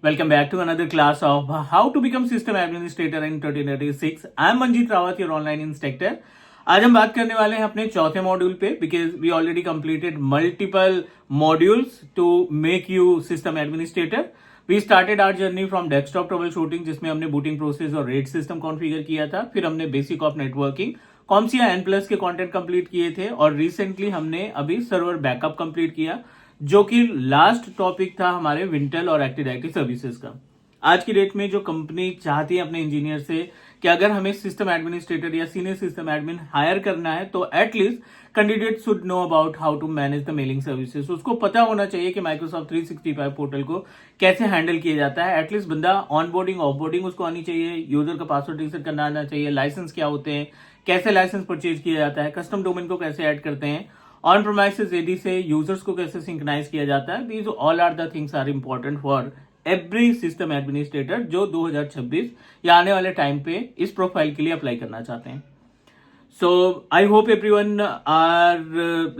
Welcome back to another class of how to become system administrator in 2036. I am Manjeet Rawat, your online instructor. आज हम बात करने वाले हैं अपने चौथे मॉड्यूल पे because we already completed multiple modules to make you system administrator. We started our journey from desktop troubleshooting जिसमें हमने बूटिंग प्रोसेस और रेट सिस्टम कॉन्फ़िगर किया था. फिर हमने basic of networking CompTIA N plus के content complete किए थे और रिसेंटली हमने अभी सर्वर बैकअप कंप्लीट किया जो कि लास्ट टॉपिक था हमारे विंटेल और एक्टिव डायरेक्टरी सर्विसेज का. आज की डेट में जो कंपनी चाहती है अपने इंजीनियर से कि अगर हमें सिस्टम एडमिनिस्ट्रेटर या सीनियर सिस्टम एडमिन हायर करना है तो at least candidate should know about how to manage the mailing services. उसको पता होना चाहिए कि माइक्रोसॉफ्ट 365 पोर्टल को कैसे हैंडल किया जाता है. एटलीस्ट बंदा ऑन बोर्डिंग ऑफ बोर्डिंग उसको आनी चाहिए, यूजर का पासवर्ड रीसेट करना आना चाहिए, लाइसेंस क्या होते हैं, कैसे लाइसेंस परचेज किया जाता है, कस्टम डोमेन को कैसे ऐड करते हैं, ऑन प्रोमाइसेस एडी से यूजर्स को कैसे सिंक्रोनाइज किया जाता है. These all are the things are important for every system administrator जो 2026 या आने वाले टाइम पे इस प्रोफाइल के लिए अप्लाई करना चाहते हैं. So I hope everyone are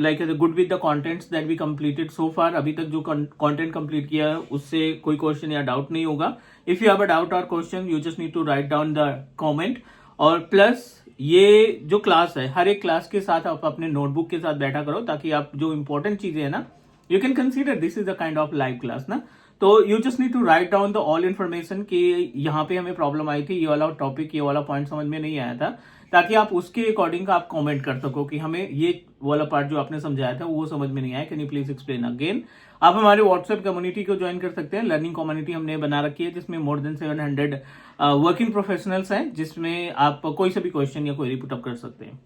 like good with the contents that we completed so far. अभी तक जो कंटेंट कंप्लीट किया है उससे कोई क्वेश्चन या डाउट नहीं होगा. If you have a doubt और question you just need to write down the comment. और प्लस ये जो क्लास है हर एक क्लास के साथ आप अपने नोटबुक के साथ बैठा करो ताकि आप जो इंपॉर्टेंट चीजें है ना you can consider this is a kind of live class ना. तो you just need to write down the all information कि यहाँ पे हमें प्रॉब्लम आई थी, ये वाला टॉपिक ये वाला पॉइंट समझ में नहीं आया था, ताकि आप उसके अकॉर्डिंग आप कमेंट कर सको कि हमें ये वाला पार्ट जो आपने समझाया था वो समझ में नहीं आया, can you please explain again. आप हमारे व्हाट्सएप कम्युनिटी को ज्वाइन कर सकते हैं. लर्निंग कम्युनिटी हमने बना रखी है जिसमें मोर देन 700 वर्किंग प्रोफेशनल्स हैं जिसमें आप कोई सा भी क्वेश्चन या क्वेरी पुटअप कर सकते हैं.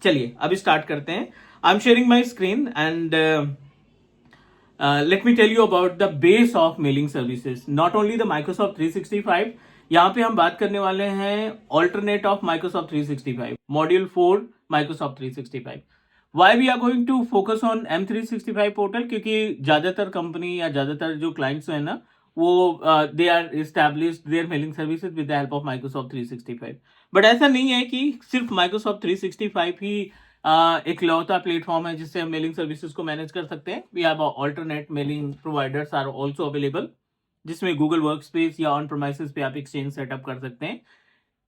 चलिए अभी स्टार्ट करते हैं. I am sharing my screen and let me tell you about the base of mailing services. Not only the Microsoft 365, यहाँ पे हम बात करने वाले हैं alternate of Microsoft 365, Module 4 Microsoft 365. Why we are going to focus on M365 portal? क्योंकि ज़्यादातर company या ज़्यादातर जो क्लाइंट्स हैं ना वो they are established their mailing services with the help of Microsoft 365. But ऐसा नहीं है कि सिर्फ Microsoft 365 ही एक लौता प्लेटफॉर्म है जिससे हम मेलिंग सर्विसेज को मैनेज कर सकते हैं. We have alternate mailing providers are also available जिसमें गूगल वर्कस्पेस या ऑन प्रीमाइसेस पे आप एक्सचेंज सेटअप कर सकते हैं.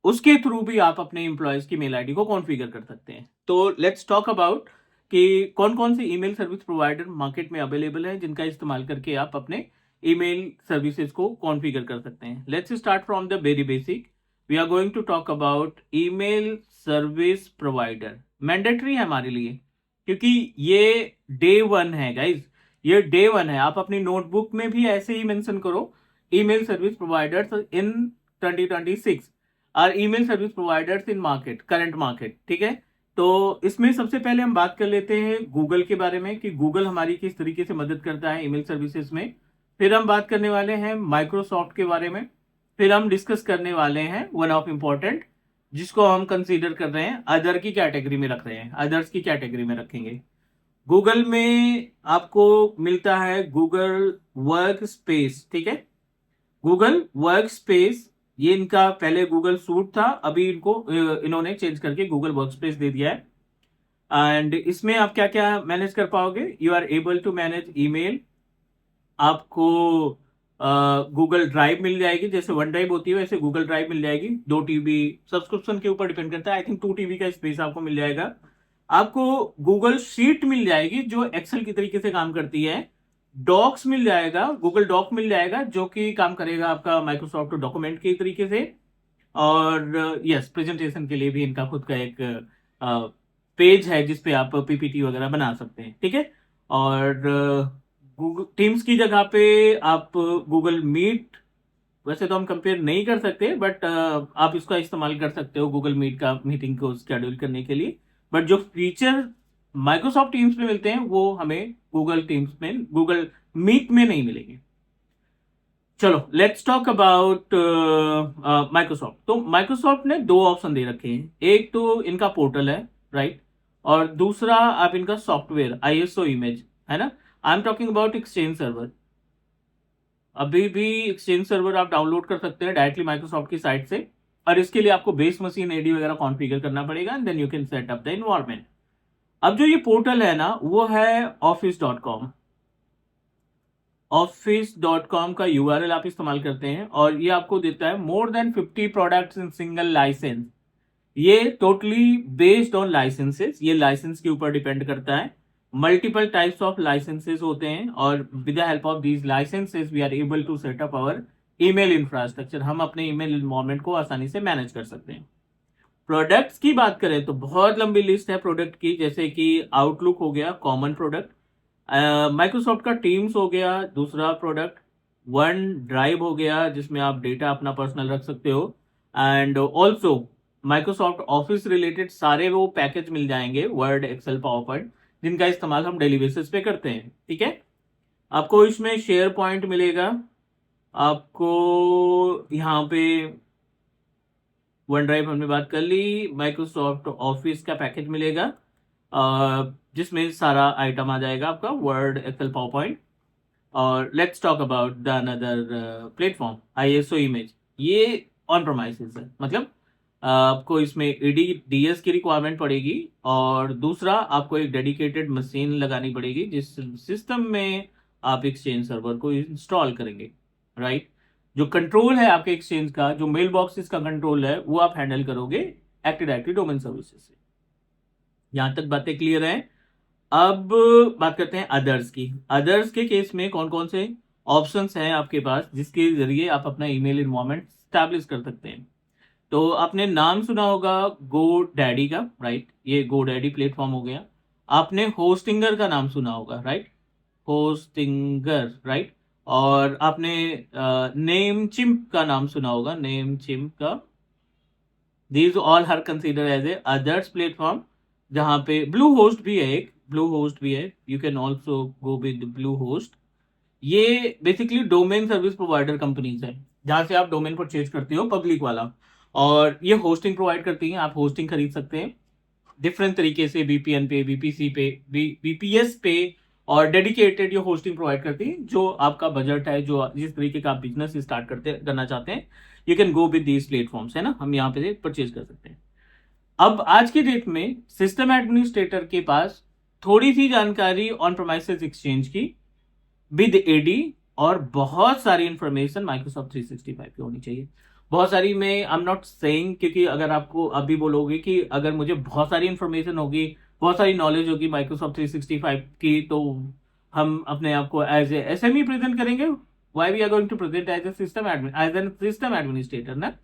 उसके थ्रू भी आप अपने एम्प्लॉयज की मेल आईडी को कॉन्फ़िगर कर सकते हैं. तो लेट्स टॉक अबाउट कि कौन कौन सी ईमेल सर्विस प्रोवाइडर मार्केट में अवेलेबल है जिनका इस्तेमाल करके आप अपने ईमेल सर्विसेज को कॉन्फ़िगर कर सकते हैं. Let's start from the very basic. We are going to talk about email service provider. Mandatory है हमारे लिए क्योंकि ये डे 1 है गाइज, ये डे 1 है. आप अपनी नोटबुक में भी ऐसे ही मेंशन करो ईमेल सर्विस प्रोवाइडर्स इन 2026 और email service providers in market, current market. ठीक है, तो इसमें सबसे पहले हम बात कर लेते हैं गूगल के बारे में कि गूगल हमारी किस तरीके से मदद करता है ईमेल सर्विसेज में. फिर हम बात करने वाले हैं माइक्रोसॉफ्ट के बारे में. फिर हम डिस्कस करने वाले हैं वन ऑफ इम्पोर्टेंट जिसको हम कंसीडर कर रहे हैं अदर की कैटेगरी में रख रहे हैं, अदर्स की कैटेगरी में रखेंगे. गूगल में आपको मिलता है गूगल वर्क स्पेस. ठीक है, गूगल वर्क स्पेस ये इनका पहले गूगल सूट था, अभी इन्होंने चेंज करके गूगल वर्क स्पेस दे दिया है. एंड इसमें आप क्या क्या मैनेज कर पाओगे? You are able to manage email, आपको गूगल ड्राइव मिल जाएगी, जैसे वन ड्राइव होती है वैसे गूगल ड्राइव मिल जाएगी. 2 TB सब्सक्रिप्शन के ऊपर डिपेंड करता है. आई थिंक 2 TB का स्पेस आपको मिल जाएगा. आपको गूगल शीट मिल जाएगी जो एक्सेल की तरीके से काम करती है. डॉक्स मिल जाएगा, गूगल डॉक मिल जाएगा जो कि काम करेगा आपका माइक्रोसॉफ्ट डॉक्यूमेंट के तरीके से. और यस, प्रेजेंटेशन के लिए भी इनका खुद का एक पेज है जिसपे आप PPT वगैरह बना सकते हैं. ठीक है, और गूगल टीम्स की जगह पे आप गूगल मीट, वैसे तो हम कंपेयर नहीं कर सकते बट आप इसका इस्तेमाल कर सकते हो गूगल मीट का मीटिंग को शेड्यूल करने के लिए. बट जो फीचर माइक्रोसॉफ्ट टीम्स में मिलते हैं वो हमें गूगल टीम्स में, गूगल मीट में नहीं मिलेंगे. चलो लेट्स टॉक अबाउट माइक्रोसॉफ्ट. तो माइक्रोसॉफ्ट ने 2 ऑप्शन दे रखे हैं. एक तो इनका पोर्टल है, राइट, और दूसरा आप इनका सॉफ्टवेयर ISO इमेज है ना. I am talking about exchange server. अभी भी एक्सचेंज सर्वर आप डाउनलोड कर सकते हैं डायरेक्टली माइक्रोसॉफ्ट की साइट से, और इसके लिए आपको बेस मशीन AD वगैरह कॉन्फ़िगर करना पड़ेगा and then you can set up the environment. अब जो ये पोर्टल है ना वो है office.com. office.com का URL आप इस्तेमाल करते हैं और ये आपको देता है more than 50 products in single licence. ये टोटली बेस्ड ऑन लाइसेंसेस, ये लाइसेंस के ऊपर डिपेंड करता है। मल्टीपल टाइप्स ऑफ लाइसेंसेस होते हैं और with the help of these licences we are able to set up our email infrastructure. हम अपने ईमेल इन्वायरमेंट को आसानी से मैनेज कर सकते हैं। प्रोडक्ट्स की बात करें तो बहुत लंबी लिस्ट है प्रोडक्ट की, जैसे कि आउटलुक हो गया कॉमन प्रोडक्ट, माइक्रोसॉफ्ट का टीम्स हो गया दूसरा प्रोडक्ट, वन ड्राइव हो गया जिसमें आप डेटा अपना पर्सनल रख सकते हो, and also Microsoft office related सारे वो पैकेज मिल जाएंगे, वर्ड, एक्सेल, पावर पॉइंट, जिनका इस्तेमाल हम डेली बेसिस पे करते हैं। ठीक है, आपको इसमें शेयर पॉइंट मिलेगा, आपको यहाँ पे वन ड्राइव हमने बात कर ली, माइक्रोसॉफ्ट ऑफिस का पैकेज मिलेगा जिसमें सारा आइटम आ जाएगा आपका, वर्ड, एक्सेल, पावर पॉइंट। और let's talk about the another platform, ISO image. ये ऑन प्रोमाइसेस है, मतलब आपको इसमें EDDS की रिक्वायरमेंट पड़ेगी और दूसरा आपको एक डेडिकेटेड मशीन लगानी पड़ेगी जिस सिस्टम में आप एक्सचेंज सर्वर को इंस्टॉल करेंगे, राइट। जो कंट्रोल है आपके एक्सचेंज का, जो मेल बॉक्सेस का कंट्रोल है, वो आप हैंडल करोगे एक्टिव डायरेक्टरी डोमेन सर्विसेज से। यहां तक बातें क्लियर हैं। अब बात करते हैं अदर्स की। अदर्स के केस में कौन कौन से ऑप्शंस हैं आपके पास जिसके जरिए आप अपना ईमेल इन्वायरमेंट स्टैब्लिश कर सकते हैं। तो आपने नाम सुना होगा गो डैडी का, राइट, ये गो डैडी प्लेटफॉर्म हो गया। आपने होस्टिंगर का नाम सुना होगा, राइट, होस्टिंगर, राइट। और आपने नेम चिम्प का नाम सुना होगा, नेम चिम्प का। These all are consider as a others platform, जहां पे ब्लू होस्ट भी है, एक ब्लू होस्ट भी है, you can also go with Bluehost. ये basically domain service provider companies है जहां से आप डोमेन परचेज करते हो, पब्लिक वाला, और ये होस्टिंग प्रोवाइड करती हैं। आप होस्टिंग खरीद सकते हैं डिफरेंट तरीके से, VPN पे, VPC पे, VPS पे, और डेडिकेटेड ये होस्टिंग प्रोवाइड करती है। जो आपका बजट है, जो जिस तरीके का आप बिजनेस स्टार्ट करना चाहते हैं, you can go with these platforms, है ना, हम यहाँ पे परचेज कर सकते हैं। अब आज की डेट में सिस्टम एडमिनिस्ट्रेटर के पास थोड़ी सी जानकारी ऑन प्रोमाइसेस एक्सचेंज की विद AD और बहुत सारी इंफॉर्मेशन माइक्रोसॉफ्ट 365 की होनी चाहिए। बहुत सारी में आई एम नॉट सेइंग, क्योंकि अगर आपको अभी बोलोगे कि अगर मुझे बहुत सारी इंफॉर्मेशन होगी, बहुत सारी नॉलेज होगी माइक्रोसॉफ्ट 365 की, तो हम अपने आप को एज ए SME प्रेजेंट करेंगे। Why we are going to present as a system administrator ना।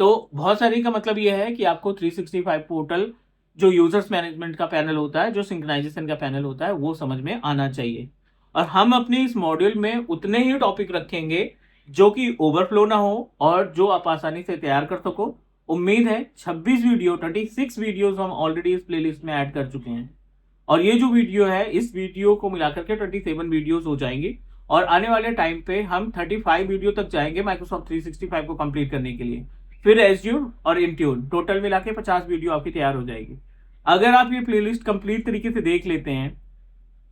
तो बहुत सारी का मतलब यह है कि आपको 365 पोर्टल, जो यूजर्स मैनेजमेंट का पैनल होता है, जो सिंक्रोनाइजेशन का पैनल होता है, वो समझ में आना चाहिए। और हम अपने इस मॉड्यूल में उतने ही टॉपिक रखेंगे जो कि ओवरफ्लो ना हो और जो आप आसानी से तैयार कर सको। उम्मीद है 26 वीडियोस हम ऑलरेडी इस प्लेलिस्ट में ऐड कर चुके हैं, और ये जो वीडियो है, इस वीडियो को मिलाकर के 27 वीडियोस हो जाएंगी, और आने वाले टाइम पे हम 35 वीडियो तक जाएंगे माइक्रोसॉफ्ट 365 को कंप्लीट करने के लिए। फिर एज्यूर और इंट्यून, टोटल मिला के 50 वीडियो आपकी तैयार हो जाएगी। अगर आप ये प्लेलिस्ट कंप्लीट तरीके से देख लेते हैं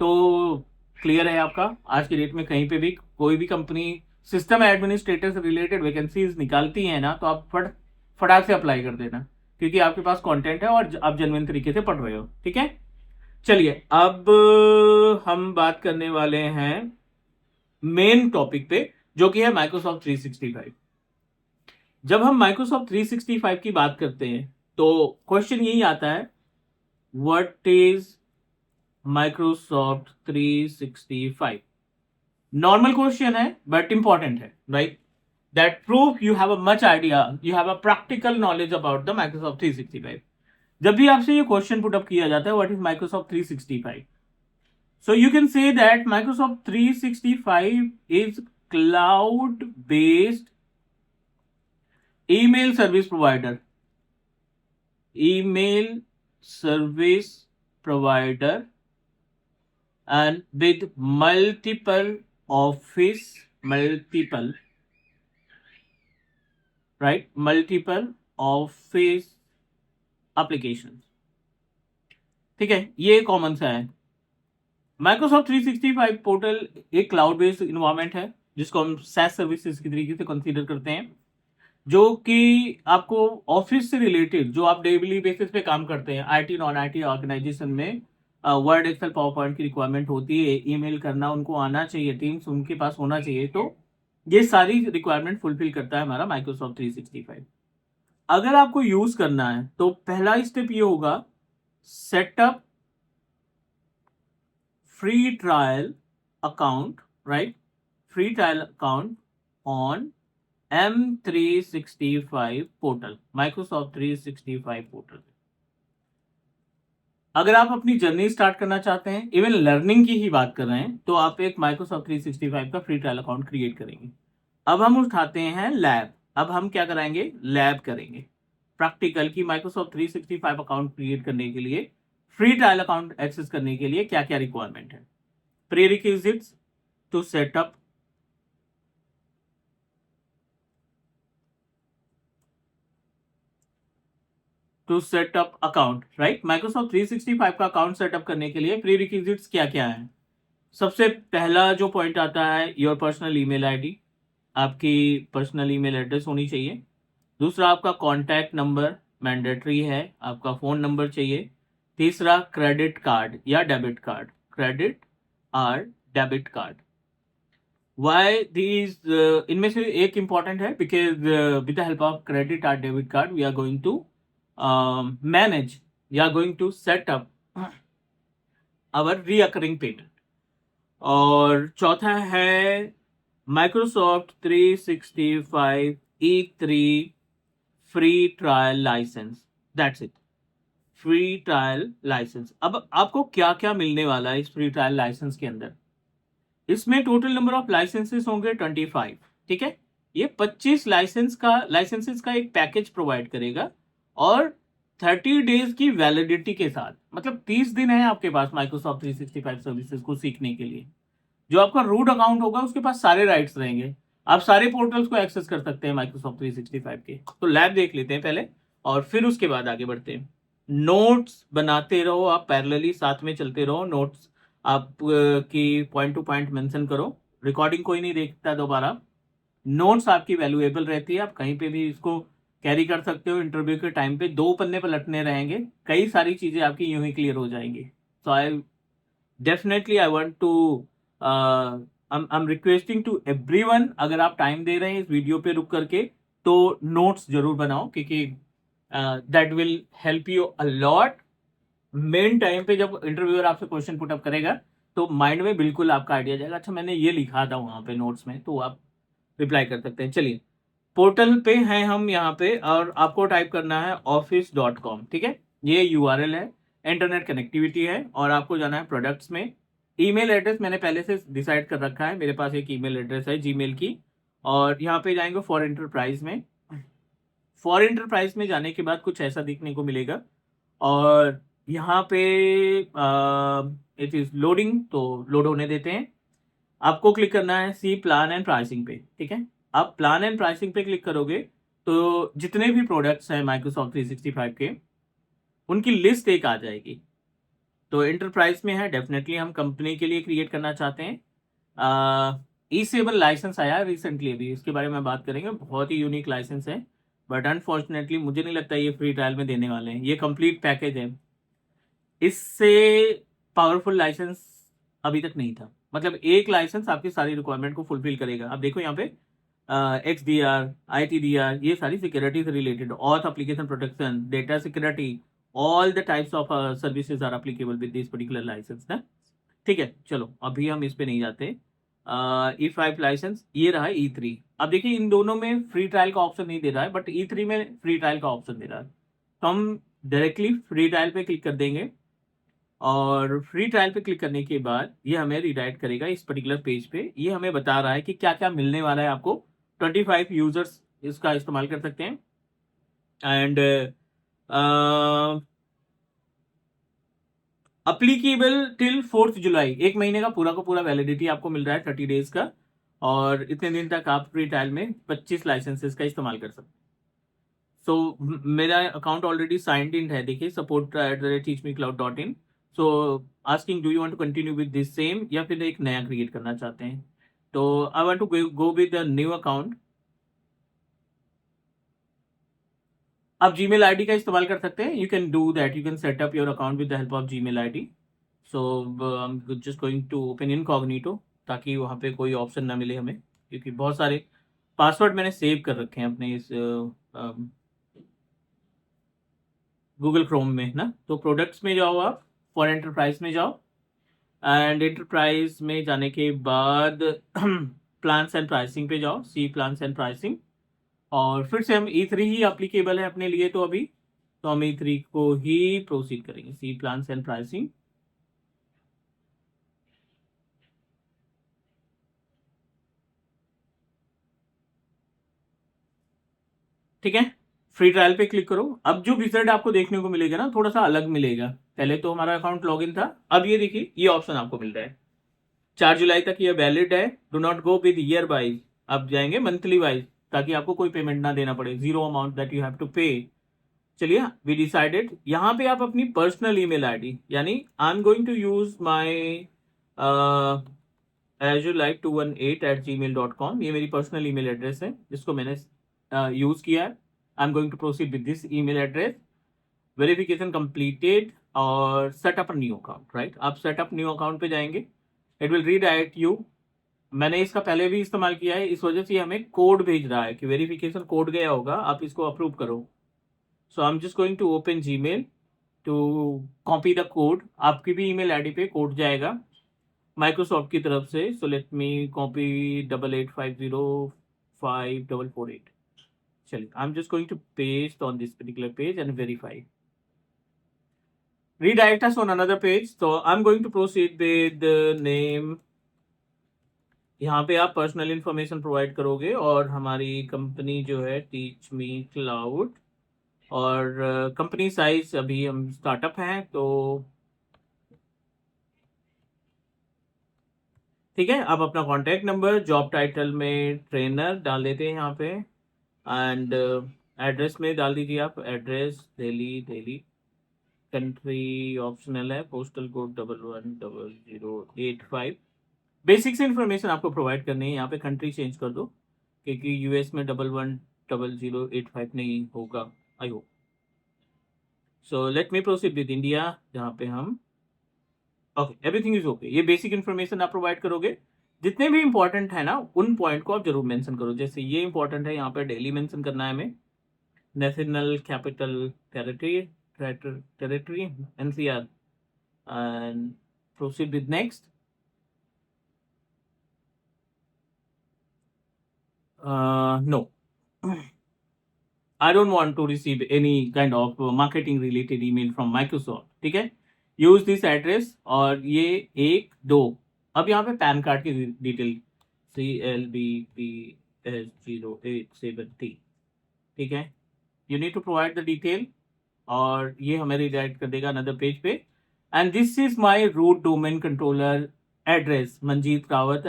तो क्लियर है आपका। आज की डेट में कहीं पे भी कोई भी कंपनी सिस्टम एडमिनिस्ट्रेटर से रिलेटेड वैकेंसीज निकालती है ना, तो आप फटाक से अप्लाई कर देना, क्योंकि आपके पास कंटेंट है और आप जेन्युइन तरीके से पढ़ रहे हो। ठीक है, चलिए अब हम बात करने वाले हैं मेन टॉपिक पे, जो कि है माइक्रोसॉफ्ट 365। जब हम माइक्रोसॉफ्ट 365 की बात करते हैं तो क्वेश्चन यही आता है, what is Microsoft 365? Normal question है बट इंपॉर्टेंट है, right, that prove you have a much idea, you have a practical knowledge about the Microsoft 365। जब भी आपसे ये क्वेश्चन पुट अप किया जाता है, what is Microsoft 365, so you can say that Microsoft 365 is cloud based email service provider, email service provider, and with multiple office, multiple office applications। ठीक है, ये कॉमन सा है। माइक्रोसॉफ्ट 365 पोर्टल एक cloud based environment है जिसको हम SaaS services की तरीके से कंसीडर करते हैं, जो कि आपको ऑफिस से रिलेटेड, जो आप डेली बेसिस पे काम करते हैं, IT नॉन IT ऑर्गेनाइजेशन में, वर्ड एक्सेल पावर पॉइंट की रिक्वायरमेंट होती है, ईमेल करना उनको आना चाहिए, टीम्स उनके पास होना चाहिए, तो ये सारी रिक्वायरमेंट फुलफिल करता है हमारा माइक्रोसॉफ्ट 365। अगर आपको यूज करना है तो पहला स्टेप ये होगा, setup free trial account, right, free trial account on M365 portal, Microsoft 365 portal. अगर आप अपनी जर्नी स्टार्ट करना चाहते हैं, इवन लर्निंग की ही बात कर रहे हैं, तो आप एक माइक्रोसॉफ्ट 365 का फ्री ट्रायल अकाउंट क्रिएट करेंगे। अब हम उठाते हैं लैब। अब हम क्या कराएंगे, लैब करेंगे प्रैक्टिकल की माइक्रोसॉफ्ट 365 अकाउंट क्रिएट करने के लिए, फ्री ट्रायल अकाउंट एक्सेस करने के लिए क्या क्या रिक्वायरमेंट है। Prerequisites to setup to setup account, right. Microsoft 365 का अकाउंट सेटअप करने के लिए प्रीरिक्विजिट्स क्या क्या है। सबसे पहला जो पॉइंट आता है, योर पर्सनल ईमेल आईडी, आपकी पर्सनल ईमेल एड्रेस होनी चाहिए। दूसरा, आपका कॉन्टैक्ट नंबर मैंडेटरी है, आपका फ़ोन नंबर चाहिए। तीसरा, क्रेडिट कार्ड या डेबिट कार्ड, क्रेडिट और डेबिट कार्ड। वाई दीज, इनमें से एक इंपॉर्टेंट है, because with the help of credit और debit card we are going to manage, we are going to set up our recurring payment. और चौथा है Microsoft 365 E3 free trial license, that's it, free trial license. अब आपको क्या क्या मिलने वाला है इस फ्री ट्रायल लाइसेंस के अंदर। इसमें टोटल नंबर ऑफ लाइसेंसेस होंगे 25, ठीक है। ये 25 लाइसेंसेस का एक पैकेज प्रोवाइड करेगा, और 30 डेज की वैलिडिटी के साथ, मतलब 30 दिन है आपके पास माइक्रोसॉफ्ट 365 सर्विसेज को सीखने के लिए। जो आपका रूट अकाउंट होगा उसके पास सारे राइट्स रहेंगे, आप सारे पोर्टल्स को एक्सेस कर सकते हैं माइक्रोसॉफ्ट 365 के। तो लैब देख लेते हैं पहले, और फिर उसके बाद आगे बढ़ते हैं। नोट्स बनाते रहो आप, पैरेलली साथ में चलते रहो। नोट्स आप की पॉइंट टू पॉइंट मेंशन करो, रिकॉर्डिंग कोई नहीं देखता दोबारा। नोट्स आपकी वैल्यूएबल रहती है, आप कहीं पे भी इसको कैरी कर सकते हो। इंटरव्यू के टाइम पे 2 पन्ने पलटने रहेंगे, कई सारी चीजें आपकी यूं ही क्लियर हो जाएंगी। So I definitely I want to, I am requesting to everyone, अगर आप टाइम दे रहे हैं इस वीडियो पे रुक करके, तो नोट्स जरूर बनाओ, क्योंकि that will help you a lot. Main time पे जब इंटरव्यूअर आपसे क्वेश्चन पुट अप करेगा, तो माइंड में बिल्कुल आपका आइडिया जाएगा, अच्छा मैंने ये लिखा था वहां पे नोट्स में, तो आप रिप्लाई कर सकते हैं। चलिए, पोर्टल पे हैं हम यहाँ पे, और आपको टाइप करना है office.com, ठीक है। ये यूआरएल है, इंटरनेट कनेक्टिविटी है, और आपको जाना है प्रोडक्ट्स में। ईमेल एड्रेस मैंने पहले से डिसाइड कर रखा है, मेरे पास एक ईमेल एड्रेस है जीमेल की, और यहाँ पे जाएंगे फॉर एंटरप्राइज में। फॉर एंटरप्राइज में जाने के बाद कुछ ऐसा देखने को मिलेगा, और यहाँ पे इट इज लोडिंग, तो लोड होने देते हैं। आपको क्लिक करना है सी प्लान एंड प्राइसिंग पे, ठीक है। आप प्लान एंड प्राइसिंग पे क्लिक करोगे तो जितने भी प्रोडक्ट्स हैं माइक्रोसॉफ्ट 365 के, उनकी लिस्ट एक आ जाएगी। तो एंटरप्राइज में है, डेफिनेटली हम कंपनी के लिए क्रिएट करना चाहते हैं। ई सेबल लाइसेंस आया रिसेंटली, अभी इसके बारे में बात करेंगे, बहुत ही यूनिक लाइसेंस है, बट अनफॉर्चुनेटली मुझे नहीं लगता ये फ्री ट्रायल में देने वाले हैं, ये कंप्लीट पैकेज है। इससे पावरफुल लाइसेंस अभी तक नहीं था, मतलब एक लाइसेंस आपकी सारी रिक्वायरमेंट को फुलफिल करेगा। अब देखो यहाँ पे XDR, ITDR, ये सारी सिक्योरिटी से related, auth application protection, data security, all the types of services are applicable with this particular licence ना, ठीक है। चलो अभी हम इस पे नहीं जाते। E5 लाइसेंस ये रहा है, E3। अब देखिए इन दोनों में फ्री ट्रायल का ऑप्शन नहीं दे रहा है, बट E3 में फ्री ट्रायल का ऑप्शन दे रहा है, तो हम डायरेक्टली फ्री ट्रायल पे क्लिक कर देंगे, और फ्री ट्रायल पे क्लिक करने के बाद ये हमें रिडायरेक्ट करेगा इस पर्टिकुलर पेज पे। ये हमें बता रहा है कि क्या क्या मिलने वाला है आपको। 25 यूजर्स इसका इस्तेमाल कर सकते हैं, एंड अप्लीकेबल टिल 4 जुलाई, एक महीने का पूरा वैलिडिटी आपको मिल रहा है, 30 डेज का, और इतने दिन तक आप फ्री ट्रायल में 25 लाइसेंसेस का इस्तेमाल कर सकते हैं। सो मेरा अकाउंट ऑलरेडी साइंड इन है, देखिए support@teachmecloud.in। So asking do you want to continue with this same, या फिर एक नया क्रिएट करना चाहते हैं। तो I want to go with the new account. आप जीमेल आईडी का इस्तेमाल कर सकते हैं, you can do that, you can set up your account with the help of Gmail ID. So I am just going to open incognito, ताकि वहाँ पे कोई ऑप्शन ना मिले हमें, क्योंकि बहुत सारे पासवर्ड मैंने सेव कर रखे हैं अपने इस गूगल क्रोम में ना। तो प्रोडक्ट्स में जाओ आप, फॉर एंटरप्राइज में जाओ, एंड एंटरप्राइज में जाने के बाद प्लान्स एंड प्राइसिंग पे जाओ, सी प्लान्स एंड प्राइसिंग, और फिर से हम E3 ही अप्लीकेबल है अपने लिए, तो अभी तो हम E3 को ही प्रोसीड करेंगे, सी प्लान्स एंड प्राइसिंग। ठीक है, फ्री ट्रायल पे क्लिक करो। अब जो विजर्ड आपको देखने को मिलेगा ना, थोड़ा सा अलग मिलेगा। पहले तो हमारा अकाउंट लॉगिन था, अब ये देखिए ये ऑप्शन आपको मिल रहा है। 4 जुलाई तक ये वैलिड है। Do not go with year wise, अब जाएंगे मंथली वाइज, ताकि आपको कोई पेमेंट ना देना पड़े, zero amount that you have to pay. चलिए, वी डिसाइडेड। यहाँ पे आप अपनी पर्सनल ईमेल आईडी, यानी I am going to use my azurelife218@gmail.com, ये मेरी पर्सनल ईमेल एड्रेस है जिसको मैंने यूज किया है। I am going to proceed with this email address. Verification completed, और सेटअप न्यू अकाउंट, राइट। आप सेटअप न्यू अकाउंट पे जाएंगे, इट विल रीडायरेक्ट यू। मैंने इसका पहले भी इस्तेमाल किया है, इस वजह से ये हमें कोड भेज रहा है कि वेरिफिकेशन कोड गया होगा, आप इसको अप्रूव करो। So I am just going to open Gmail to copy the code. आपकी भी ईमेल आईडी पे कोड जाएगा माइक्रोसॉफ्ट की तरफ से। So let me copy 88505448। चलिए, I am just going to paste on this particular page and verify. redirect us on another page, so I'm going to proceed with the name। यहाँ पे आप personal information provide करोगे, और हमारी company जो है teach Me cloud, और company size अभी हम स्टार्टअप हैं, तो ठीक है। आप अपना कॉन्टैक्ट नंबर, जॉब टाइटल में ट्रेनर डाल देते हैं यहाँ पे, एंड एड्रेस में डाल दीजिए आप एड्रेस दिल्ली। कंट्री ऑप्शनल है, पोस्टल कोड 110085। बेसिक्स इन्फॉर्मेशन आपको प्रोवाइड करनी है। यहाँ पे कंट्री चेंज कर दो, क्योंकि यूएस में 110085 नहीं होगा, I hope. So let me proceed with India, जहाँ पे हम ओके, एवरीथिंग इज ओके। ये बेसिक इन्फॉर्मेशन आप प्रोवाइड करोगे। जितने भी इंपॉर्टेंट है ना, उन पॉइंट को आप जरूर मेंशन करो। जैसे ये इंपॉर्टेंट है, यहाँ पे डेली मेंशन करना है हमें, national capital territory NCR, and proceed with next. No, I don't want to receive any kind of marketing related email from Microsoft, ठीक है। यूज दिस एड्रेस, और ये 1 2, अब यहाँ पे पैन कार्ड की डिटेल CLBPS0870, ठीक है। You need to provide the detail, और ये हमें रिडायरेक्ट कर देगा अनदर पेज पे। And this is my root domain controller address, Manjeet Rawat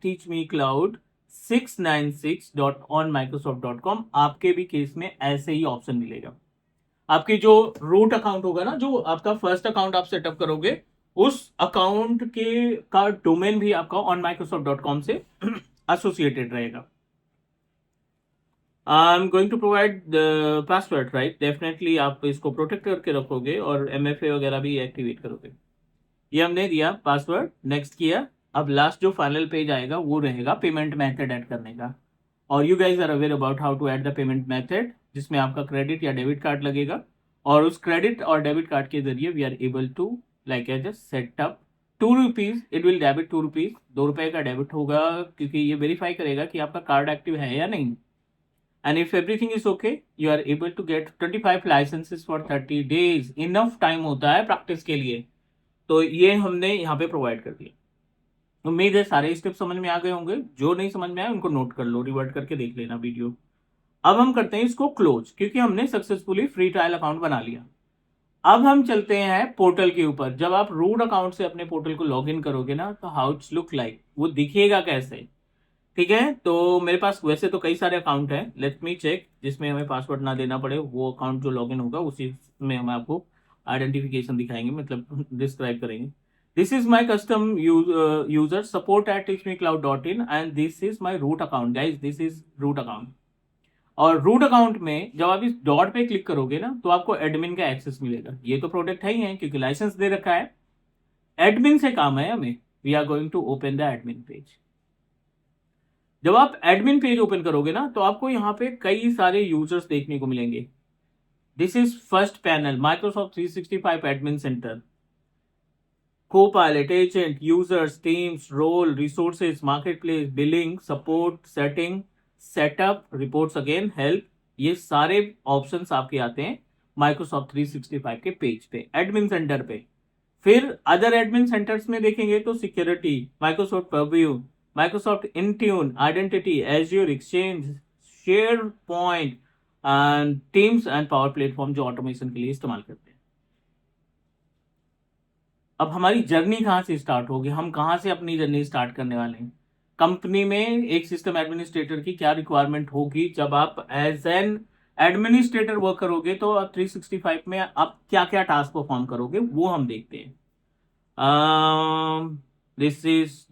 @teachmecloud696.onmicrosoft.com। आपके भी केस में ऐसे ही ऑप्शन मिलेगा। आपकी जो रूट अकाउंट होगा ना, जो आपका फर्स्ट अकाउंट आप सेटअप करोगे, उस अकाउंट के का डोमेन भी आपका onmicrosoft.com से एसोसिएटेड रहेगा। I am going to provide the password, right. Definitely आप इसको प्रोटेक्ट करके रखोगे, और MFA वगैरह भी एक्टिवेट करोगे। ये हमने दिया पासवर्ड, नेक्स्ट किया। अब लास्ट जो फाइनल पेज आएगा वो रहेगा पेमेंट मेथड ऐड करने का, और you guys are aware about how to add the payment method, जिसमें आपका क्रेडिट या डेबिट कार्ड लगेगा, और उस क्रेडिट और डेबिट कार्ड के जरिए we are able to like as setup 2 rupees, it will debit 2 rupees, 2 रुपए का डेबिट होगा, क्योंकि ये वेरीफाई करेगा कि आपका कार्ड एक्टिव है या नहीं। And if everything is okay, you are able to get 25 licenses for 30 days। Enough time होता है प्रैक्टिस के लिए, तो ये हमने यहाँ पे प्रोवाइड कर दिया। उम्मीद है सारे स्टेप समझ में आ गए होंगे। जो नहीं समझ में आया उनको नोट कर लो, रिवर्ट करके देख लेना वीडियो। अब हम करते हैं इसको क्लोज, क्योंकि हमने सक्सेसफुली फ्री ट्रायल अकाउंट बना लिया। अब हम चलते हैं पोर्टल के ऊपर। जब आप रूट अकाउंट से अपने पोर्टल को लॉग इन करोगे ना, तो हाउ इट्स लुक लाइक, वो दिखेगा कैसे, ठीक है। तो मेरे पास वैसे तो कई सारे अकाउंट हैं, लेट मी चेक जिसमें हमें पासवर्ड ना देना पड़े। वो अकाउंट जो लॉगिन होगा उसी में हम आपको आइडेंटिफिकेशन दिखाएंगे, मतलब डिस्क्राइब करेंगे। This is my custom user support@teachmecloud.in, and this is my root account guys, this is root account. और रूट अकाउंट में जब आप इस डॉट पे क्लिक करोगे ना, तो आपको एडमिन का एक्सेस मिलेगा। ये तो प्रोडक्ट है ही है, क्योंकि लाइसेंस दे रखा है। एडमिन से काम है हमें, we are going to open the admin page. जब आप एडमिन पेज ओपन करोगे ना तो आपको यहाँ पे कई सारे यूजर्स देखने को मिलेंगे। This is first panel, Microsoft 365 admin centre, Copilot, agent, users, teams, role, resources, marketplace, billing, support, setting, setup, reports again, help, ये सारे ऑप्शंस आपके आते हैं माइक्रोसॉफ्ट 365 के पेज पे, एडमिन सेंटर पे। फिर अदर एडमिन सेंटर्स में देखेंगे तो security, Microsoft purview, Microsoft Intune, identity, azure, exchange, share point, teams and power platform जो ऑटोमेशन के लिए इस्तेमाल करते हैं। अब हमारी जर्नी कहाँ से स्टार्ट होगी, हम कहाँ से अपनी जर्नी स्टार्ट करने वाले हैं। कंपनी में एक सिस्टम एडमिनिस्ट्रेटर की क्या रिक्वायरमेंट होगी, जब आप एज एन एडमिनिस्ट्रेटर वर्क करोगे तो आप 365 में आप क्या क्या टास्क परफॉर्म करोगे वो हम देखते हैं। This is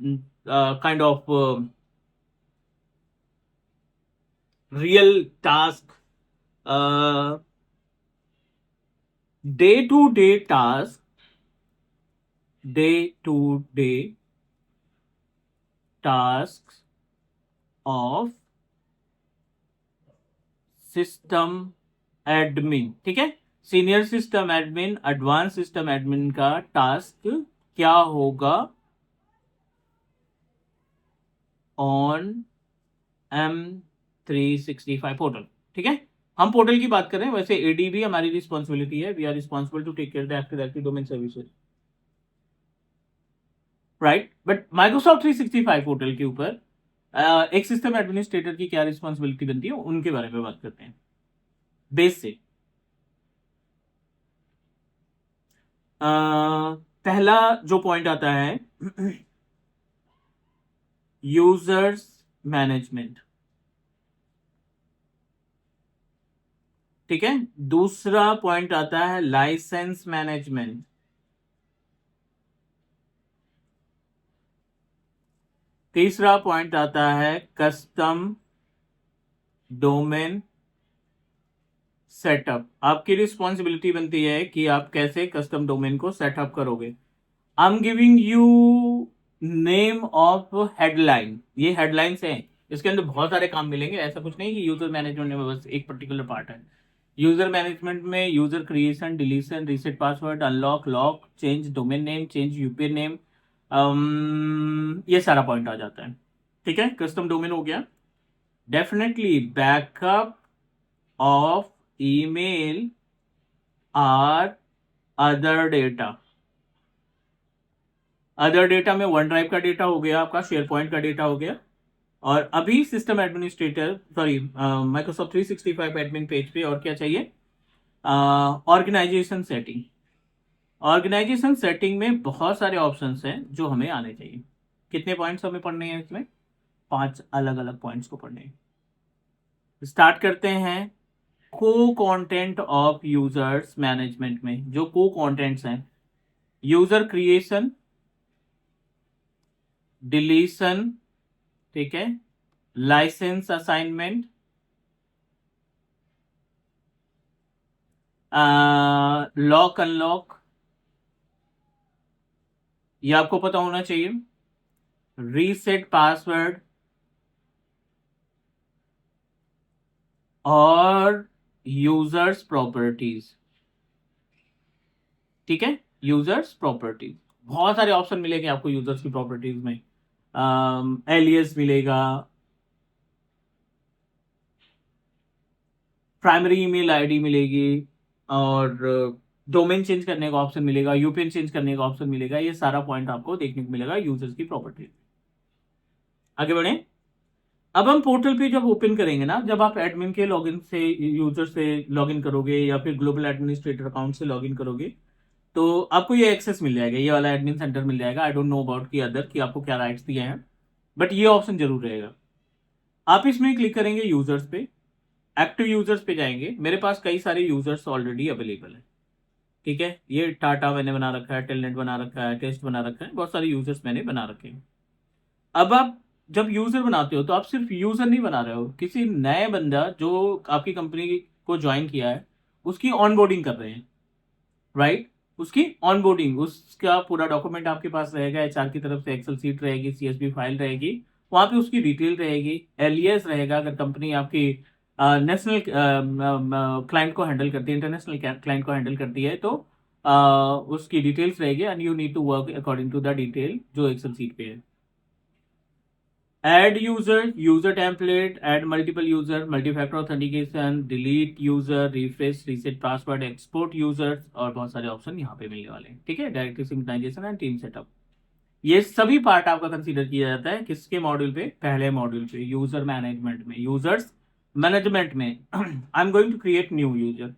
kind of real task, day to day task, day to day tasks of system admin. ठीक है, senior system admin, advance system admin का टास्क क्या होगा ऑन M365 पोर्टल। ठीक है, हम पोर्टल की बात कर रहे हैं, वैसे एडीबी हमारी रिस्पॉन्सिबिलिटी है, we are responsible to take care the active directory domain services, right. But Microsoft 365 portal के ऊपर एक सिस्टम एडमिनिस्ट्रेटर की क्या रिस्पॉन्सिबिलिटी बनती है उनके बारे में बात करते हैं बेस से। पहला जो पॉइंट आता है यूजर्स मैनेजमेंट। ठीक है, दूसरा पॉइंट आता है लाइसेंस मैनेजमेंट। तीसरा पॉइंट आता है कस्टम डोमेन सेटअप। आपकी रिस्पॉन्सिबिलिटी बनती है कि आप कैसे कस्टम डोमेन को सेटअप करोगे। I am giving you name of headline, ये हेडलाइंस हैं, इसके अंदर बहुत सारे काम मिलेंगे। ऐसा कुछ नहीं कि यूजर मैनेजमेंट में बस एक पर्टिकुलर पार्ट है। यूजर मैनेजमेंट में user creation, deletion, reset password, unlock, lock, change domain name, change UPI name, ये सारा पॉइंट आ जाता है। ठीक है, कस्टम डोमेन हो गया। Definitely backup of email or other data. Other data में वन ड्राइव का डेटा हो गया, आपका शेयर पॉइंट का डेटा हो गया। और अभी system administrator sorry Microsoft 365 admin page पे और क्या चाहिए, ऑर्गेनाइजेशन सेटिंग। ऑर्गेनाइजेशन सेटिंग में बहुत सारे ऑप्शंस हैं जो हमें आने चाहिए। कितने पॉइंट्स हमें पढ़ने हैं इसमें, 5 अलग अलग पॉइंट्स को पढ़ने हैं। स्टार्ट करते हैं को कंटेंट ऑफ यूजर्स मैनेजमेंट में। जो को कंटेंट्स हैं, यूजर क्रिएशन, डिलीशन, ठीक है, लाइसेंस असाइनमेंट, लॉक अनलॉक, ये आपको पता होना चाहिए, रीसेट पासवर्ड और यूजर्स प्रॉपर्टीज। ठीक है, यूजर्स प्रॉपर्टीज, बहुत सारे ऑप्शन मिलेंगे आपको यूजर्स की प्रॉपर्टीज में। एलियस मिलेगा, प्राइमरी ईमेल आईडी मिलेगी, और डोमेन चेंज करने का ऑप्शन मिलेगा, यूपीएन चेंज करने का ऑप्शन मिलेगा। ये सारा पॉइंट आपको देखने को मिलेगा यूजर्स की प्रॉपर्टीज। आगे बढ़े, अब हम पोर्टल पे जब ओपन करेंगे ना, जब आप एडमिन के लॉगिन से, यूजर से लॉगिन करोगे या फिर ग्लोबल एडमिनिस्ट्रेटर अकाउंट से लॉगिन करोगे, तो आपको ये एक्सेस मिल जाएगा, ये वाला एडमिन सेंटर मिल जाएगा। आई डोंट नो अबाउट की अदर कि आपको क्या राइट्स दिए हैं, बट ये ऑप्शन जरूर रहेगा। आप इसमें क्लिक करेंगे यूजर्स पे, एक्टिव यूजर्स पे जाएंगे। मेरे पास कई सारे यूजर्स ऑलरेडी अवेलेबल है। ठीक है, ये टाटा मैंने बना रखा है, टेलनेट बना रखा है, टेस्ट बना रखा है, बहुत सारे यूजर्स मैंने बना रखे हैं। अब आप जब यूजर बनाते हो तो आप सिर्फ यूजर नहीं बना रहे हो, किसी नए बंदा जो आपकी कंपनी को ज्वाइन किया है उसकी ऑनबोर्डिंग कर रहे हैं, राइट। उसकी ऑनबोर्डिंग, उसका पूरा डॉक्यूमेंट आपके पास रहेगा, एचआर की तरफ से एक्सेल सीट रहेगी, सीएसवी फाइल रहेगी, वहाँ पे उसकी डिटेल रहेगी, एलियास रहेगा अगर कंपनी आपकी नेशनल क्लाइंट को हैंडल करती है, इंटरनेशनल क्लाइंट को हैंडल करती है, तो उसकी डिटेल्स रहेगी and you need to work according to the detail जो एक्सेल सीट पे है। Add user, user template, add multiple user, multi-factor authentication, delete user, refresh, reset password, export users और बहुत सारे ऑप्शन यहाँ पे मिलने वाले हैं। ठीक है, directory synchronisation and team setup, ये सभी पार्ट आपका कंसीडर किया जाता है किसके मॉड्यूल पे, पहले मॉड्यूल पे, यूजर मैनेजमेंट में, यूजर्स मैनेजमेंट में। I am going to create new user.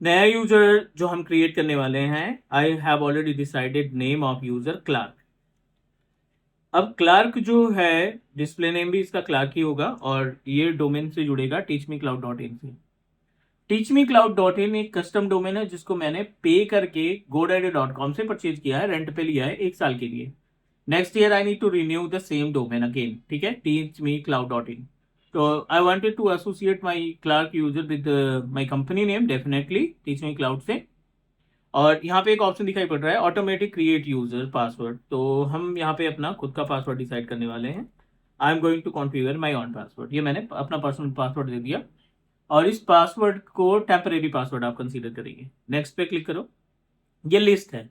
नया यूजर जो हम क्रिएट करने वाले हैं, I have already decided name of user Clark. अब क्लार्क जो है, डिस्प्ले नेम भी इसका क्लार्क ही होगा और ये डोमेन से जुड़ेगा teachmecloud.in से। teachmecloud.in एक कस्टम डोमेन है जिसको मैंने पे करके godaddy.com से परचेज किया है, रेंट पे लिया है 1 साल के लिए। Next year I need to renew the same domain again. ठीक है, teachmecloud.in। तो I wanted to associate my Clark user with my company name, definitely teachmecloud से। और यहाँ पे एक ऑप्शन दिखाई पड़ रहा है ऑटोमेटिक क्रिएट यूजर पासवर्ड, तो हम यहाँ पे अपना खुद का पासवर्ड डिसाइड करने वाले हैं। I am going to configure my own password, ये मैंने अपना पर्सनल पासवर्ड दे दिया और इस पासवर्ड को टेम्परेरी पासवर्ड आप कंसीडर करेंगे। नेक्स्ट पे क्लिक करो, ये लिस्ट है,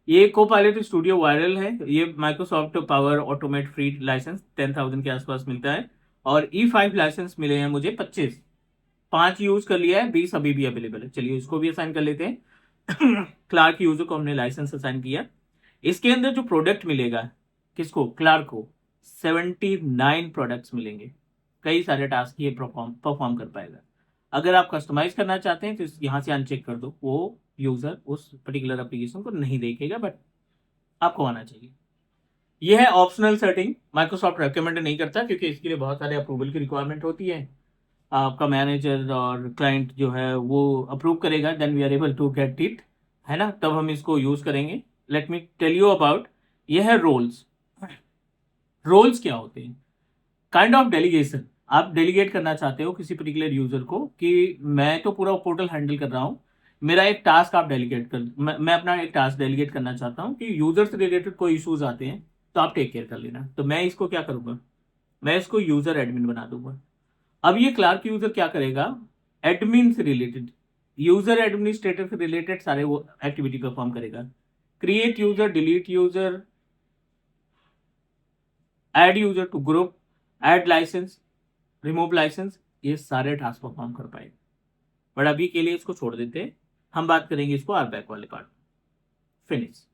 ये कोपायलट स्टूडियो वायरल है, ये Microsoft Power Automate free licence 10,000 के आसपास मिलता है और E5 लाइसेंस मिले हैं मुझे 25, 5 यूज कर लिया है, 20 अभी भी अवेलेबल है। चलिए इसको भी असाइन कर लेते हैं। क्लार्क यूजर को हमने लाइसेंस असाइन किया। इसके अंदर जो प्रोडक्ट मिलेगा किसको, क्लार्क को, 79 प्रोडक्ट्स मिलेंगे, कई सारे टास्क ये परफॉर्म कर पाएगा। अगर आप कस्टमाइज करना चाहते हैं तो यहाँ से अनचेक कर दो, वो यूजर उस पर्टिकुलर एप्लीकेशन को नहीं देखेगा, बट आपको आना चाहिए। यह है ऑप्शनल सेटिंग, माइक्रोसॉफ्ट रेकमेंड नहीं करता क्योंकि इसके लिए बहुत सारे अप्रूवल की रिक्वायरमेंट होती है। आपका मैनेजर और क्लाइंट जो है वो अप्रूव करेगा, then we are able to get it, है ना, तब हम इसको यूज करेंगे। Let me tell you about, ये है रोल्स। रोल्स क्या होते हैं, काइंड ऑफ डेलीगेशन। आप डेलीगेट करना चाहते हो किसी पर्टिकुलर यूजर को कि मैं तो पूरा पोर्टल हैंडल कर रहा हूँ, मेरा एक टास्क आप डेलीगेट कर, मैं अपना एक टास्क डेलीगेट करना चाहता हूँ कि यूजर से रिलेटेड कोई इश्यूज आते हैं तो आप टेक केयर कर लेना, तो मैं इसको क्या करूंगा, मैं इसको यूजर एडमिन बना दूंगा। अब ये क्लार्क यूजर क्या करेगा, एडमिन से रिलेटेड, यूजर एडमिनिस्ट्रेटर से रिलेटेड सारे वो एक्टिविटी परफॉर्म करेगा। Create user, delete user, add user to group, add licence, remove licence, ये सारे टास्क परफॉर्म कर पाएगा। बट अभी के लिए इसको छोड़ देते हैं, हम बात करेंगे इसको आरबैक वाले पार्ट। फिनिश।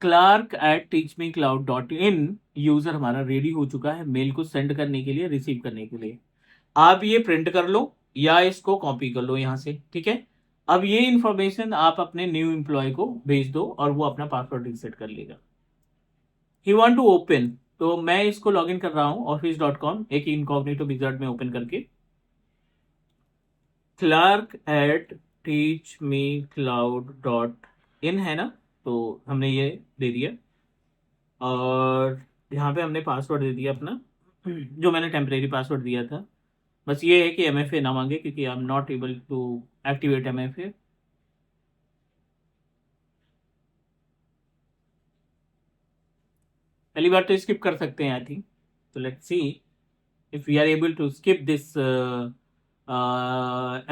clark@teachmecloud.in यूजर हमारा रेडी हो चुका है मेल को सेंड करने के लिए, रिसीव करने के लिए। आप ये प्रिंट कर लो या इसको कॉपी कर लो यहाँ से, ठीक है। अब ये इंफॉर्मेशन आप अपने न्यू एम्प्लॉय को भेज दो और वो अपना पासवर्ड रीसेट कर लेगा। ही वांट टू ओपन, तो मैं इसको लॉगिन कर रहा हूँ office.com, एक इनकॉग्निटो विजार्ड में ओपन करके। clark@teachmecloud.in है ना, तो हमने ये दे दिया और यहाँ पे हमने पासवर्ड दे दिया अपना, जो मैंने टेम्परेरी पासवर्ड दिया था। बस ये है कि MFA ना मांगे क्योंकि I am not able to activate MFA। पहली बार तो स्किप कर सकते हैं आई थिंक, तो let's see if we are able to skip this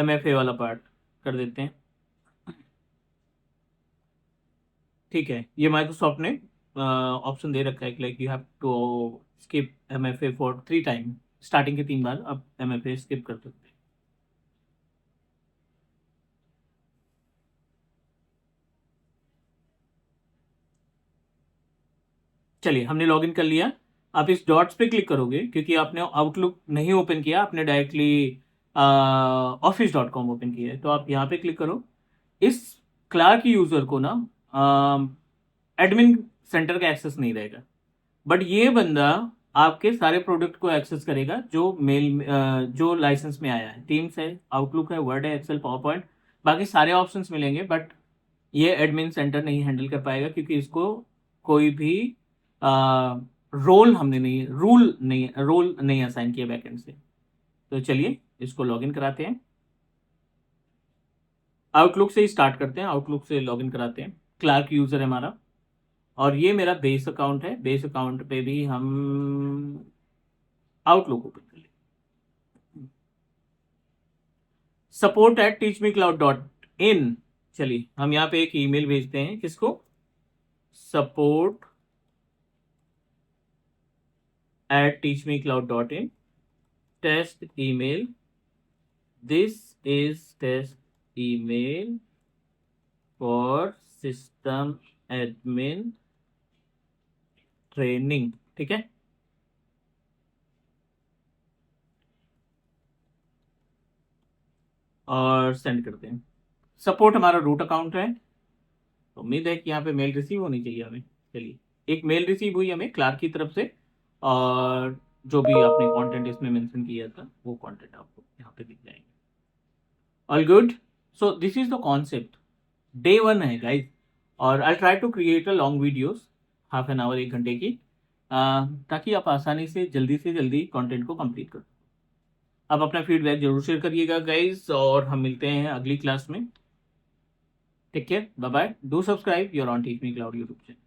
MFA वाला पार्ट, कर देते हैं। ठीक है, ये माइक्रोसॉफ्ट ने ऑप्शन दे रखा है कि like you have to skip MFA for 3 time, starting के 3 बार आप MFA स्किप कर सकते हैं। चलिए हमने लॉगिन कर लिया। आप इस डॉट्स पे क्लिक करोगे क्योंकि आपने आउटलुक नहीं ओपन किया, आपने डायरेक्टली office.com ओपन किया है, तो आप यहाँ पे क्लिक करो। इस क्लार्क यूजर को ना एडमिन सेंटर का एक्सेस नहीं रहेगा, बट ये बंदा आपके सारे प्रोडक्ट को एक्सेस करेगा जो मेल जो लाइसेंस में आया है। टीम्स है, आउटलुक है, वर्ड है, एक्सेल, पावर पॉइंट, बाकी सारे ऑप्शंस मिलेंगे, बट ये एडमिन सेंटर नहीं हैंडल कर पाएगा क्योंकि इसको कोई भी रोल हमने नहीं, रोल नहीं असाइन किया बैकएंड से। तो चलिए इसको लॉगिन कराते हैं। आउटलुक से ही स्टार्ट करते हैं, आउटलुक से लॉगिन कराते हैं। क्लार्क यूज़र है हमारा, और ये मेरा बेस अकाउंट है। बेस अकाउंट पे भी हम आउटलुक ओपन कर लें। support@teachmecloud.in। चलिए हम यहाँ पे एक ईमेल भेजते हैं, किसको? support@teachmecloud.in। Test email, this is test email for system admin training. ठीक है, और सेंड करते हैं। सपोर्ट हमारा रूट अकाउंट है, तो उम्मीद है कि यहाँ पे मेल रिसीव होनी चाहिए हमें। चलिए, एक मेल रिसीव हुई हमें क्लार्क की तरफ से, और जो भी आपने कंटेंट इसमें मेंशन किया था वो कंटेंट आपको यहाँ पे दिख जाएंगे। All good. So this is the concept. Day 1 है गाइज, और I try to create a long videos, half an hour, 1 घंटे की, ताकि आप आसानी से जल्दी कंटेंट को कंप्लीट कर। आप अपना फीडबैक जरूर शेयर करिएगा गाइज, और हम मिलते हैं अगली क्लास में। Take care, bye bye, do subscribe your on Teach Me Cloud YouTube channel.